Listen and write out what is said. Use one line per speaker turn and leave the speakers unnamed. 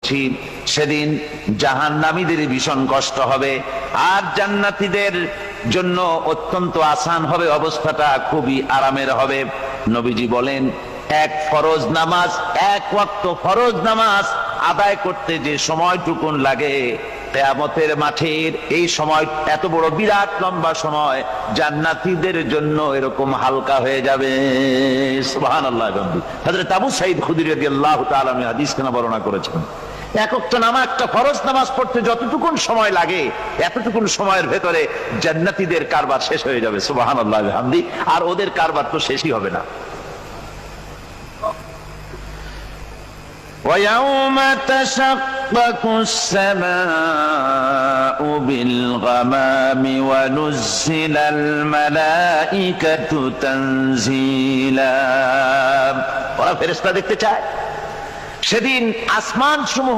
করছি, সেদিন জাহান্নামীদের ভীষণ কষ্ট হবে, আর জান্নাতীদের জন্য অত্যন্ত আসান হবে, অবস্থাটা খুবই আরামের হবে। নবীজি বলেন, এক ফরজ নামাজ, এক ওয়াক্ত ফরজ নামাজ আদায় করতে যে সময়টুকুন লাগে, কিয়ামতের মাঠের এই সময় এত বড় বিরাট লম্বা সময় জান্নাতীদের জন্য এরকম হালকা হয়ে যাবে। সুবহানাল্লাহ। হযরত আবু সাঈদ খুদরী রাদিয়াল্লাহু তাআলা হাদিস কেন বর্ণনা করেছেন, এক ওয়াক্ত নামাজ, একটা ফরজ নামাজ পড়তে যতটুকুন সময় লাগে, এতটুকুন সময়ের ভেতরে জান্নাতীদের কারবার শেষ হয়ে যাবে। সুবহানাল্লাহ বিহামদি। আর ওদের কারবার তো শেষই হবে না। وَيَوْمَ تَشَقَّقُ السَّمَاءُ بِالْغَمَامِ وَنُزِّلَ الْمَلَائِكَةُ تَنزِيلًا। ওরা ফেরেশতা দেখতে চায়। সেদিন আসমান সমূহ